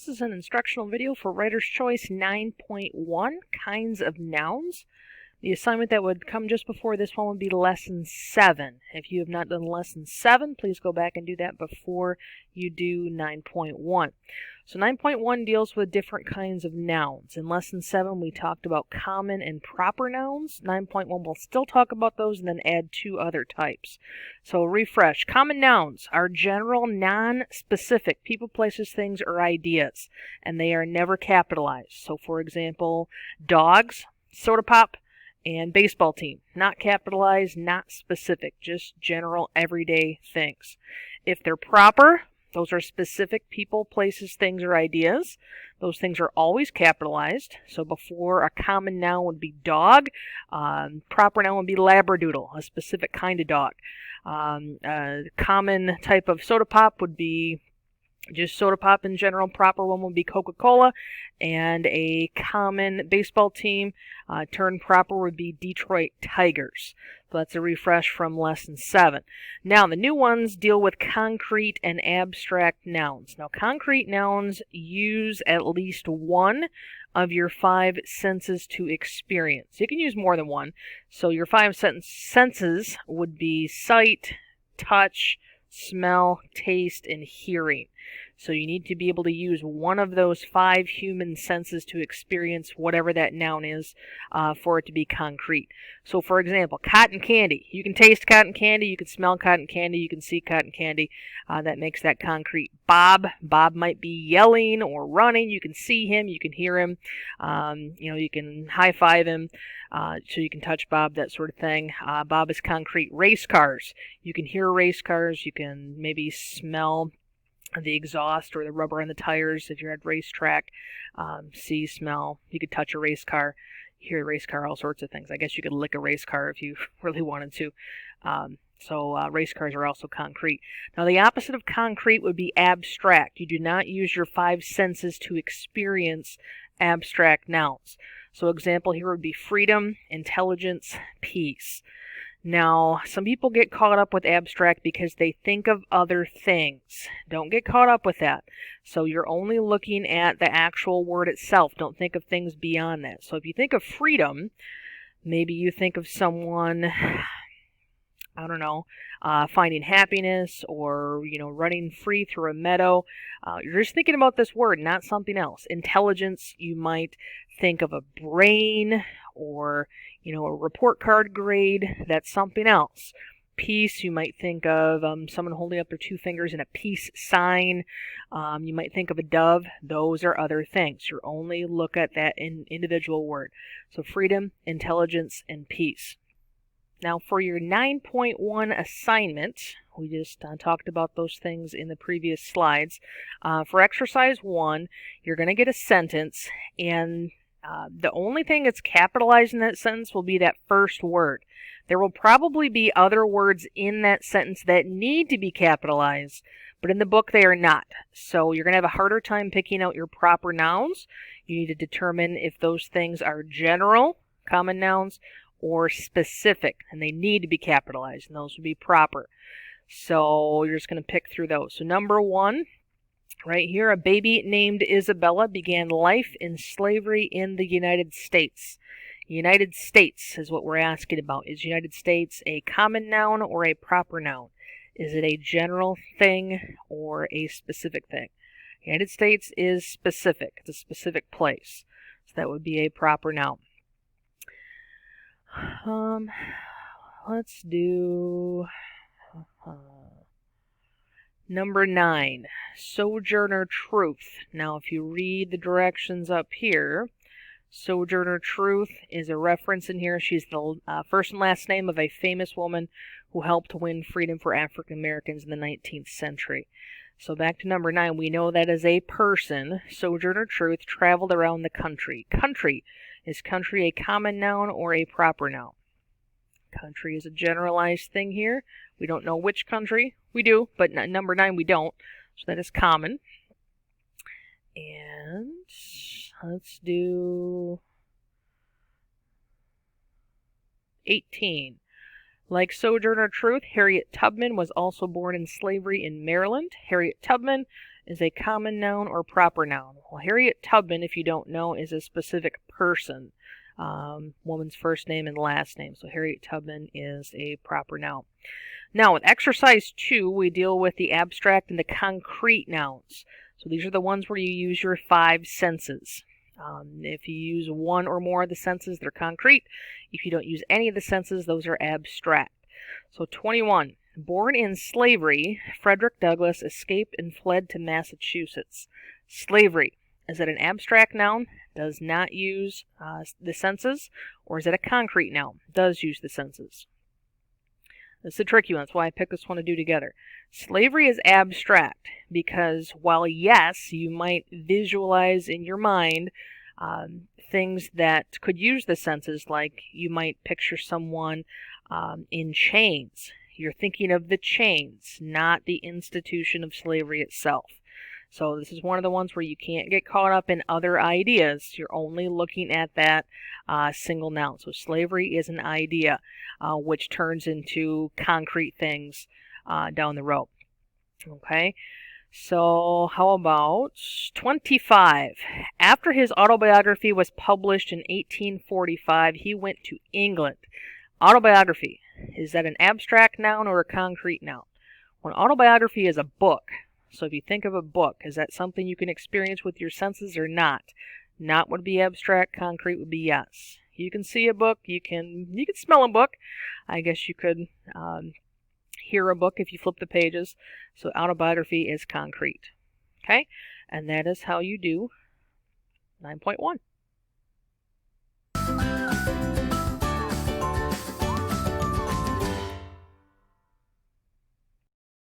This is an instructional video for Writer's Choice 9.1, Kinds of Nouns. The assignment that would come just before this one would be Lesson 7. If you have not done Lesson 7, please go back and do that before you do 9.1. So 9.1 deals with different kinds of nouns. In Lesson 7, we talked about common and proper nouns. 9.1 we'll still talk about those and then add two other types. So refresh. Common nouns are general, non-specific people, places, things, or ideas, and they are never capitalized. So for example, dogs, soda pop, and baseball team. Not capitalized, not specific, just general everyday things. If they're proper, those are specific people, places, things, or ideas. Those things are always capitalized. So before a common noun would be dog, proper noun would be labradoodle, a specific kind of dog. A common type of soda pop would be just soda pop in general. Proper one would be Coca-Cola. And a common baseball team turned proper would be Detroit Tigers. So that's a refresh from Lesson 7. Now, the new ones deal with concrete and abstract nouns. Now, concrete nouns use at least one of your five senses to experience. You can use more than one. So your five senses would be sight, touch, smell, taste, and hearing. So you need to be able to use one of those five human senses to experience whatever that noun is for it to be concrete. So for example, cotton candy. You can taste cotton candy, you can smell cotton candy, you can see cotton candy. That makes that concrete. Bob might be yelling or running. You can see him, you can hear him. You can high five him. So you can touch Bob, that sort of thing. Bob is concrete. Race cars. You can hear race cars. You can maybe smell the exhaust or the rubber on the tires if you're at racetrack. See, smell. You could touch a race car, hear a race car, all sorts of things. I guess you could lick a race car if you really wanted to. So race cars are also concrete. Now the opposite of concrete would be abstract. You do not use your five senses to experience abstract nouns. So example here would be freedom, intelligence, peace. Now, some people get caught up with abstract because they think of other things. Don't get caught up with that. So you're only looking at the actual word itself. Don't think of things beyond that. So if you think of freedom, maybe you think of someone, I don't know, finding happiness or, running free through a meadow. You're just thinking about this word, not something else. Intelligence, you might think of a brain or, a report card grade. That's something else. Peace, you might think of someone holding up their two fingers in a peace sign. You might think of a dove. Those are other things. You only look at that individual word. So freedom, intelligence, and peace. Now for your 9.1 assignment, we just talked about those things in the previous slides. For exercise 1, you're going to get a sentence, and the only thing that's capitalized in that sentence will be that first word. There will probably be other words in that sentence that need to be capitalized, but in the book they are not. So you're going to have a harder time picking out your proper nouns. You need to determine if those things are general, common nouns, or specific, and they need to be capitalized, and those would be proper. So you're just going to pick through those. So number 1, right here, a baby named Isabella began life in slavery in the United States. United States is what we're asking about. Is United States a common noun or a proper noun? Is it a general thing or a specific thing? United States is specific. It's a specific place. So that would be a proper noun. Let's do number 9, Sojourner Truth. Now, if you read the directions up here, Sojourner Truth is a reference in here. She's the first and last name of a famous woman who helped win freedom for African Americans in the 19th century. So back to number 9, we know that as a person, Sojourner Truth traveled around the country. Country. Is country a common noun or a proper noun? Country is a generalized thing here. We don't know which country. We do, but number 9 we don't. So that is common. And let's do 18. Like Sojourner Truth, Harriet Tubman was also born in slavery in Maryland. Harriet Tubman is a common noun or proper noun? Well, Harriet Tubman, if you don't know, is a specific person. Woman's first name and last name. So Harriet Tubman is a proper noun. Now, with exercise 2, we deal with the abstract and the concrete nouns. So these are the ones where you use your 5 senses. If you use one or more of the senses, they're concrete. If you don't use any of the senses, those are abstract. So 21. Born in slavery, Frederick Douglass escaped and fled to Massachusetts. Slavery. Is it an abstract noun? Does not use the senses. Or is it a concrete noun? Does use the senses. This is a tricky one. That's why I picked this one to do together. Slavery is abstract because while yes, you might visualize in your mind things that could use the senses, like you might picture someone in chains. You're thinking of the chains, not the institution of slavery itself. So this is one of the ones where you can't get caught up in other ideas. You're only looking at that single noun. So slavery is an idea, which turns into concrete things down the road. Okay, so how about 25? After his autobiography was published in 1845, he went to England. Autobiography, is that an abstract noun or a concrete noun? Well, an autobiography is a book. So if you think of a book, is that something you can experience with your senses or not? Not would be abstract, concrete would be yes. You can see a book, you can smell a book. I guess you could hear a book if you flip the pages. So autobiography is concrete. Okay? And that is how you do 9.1.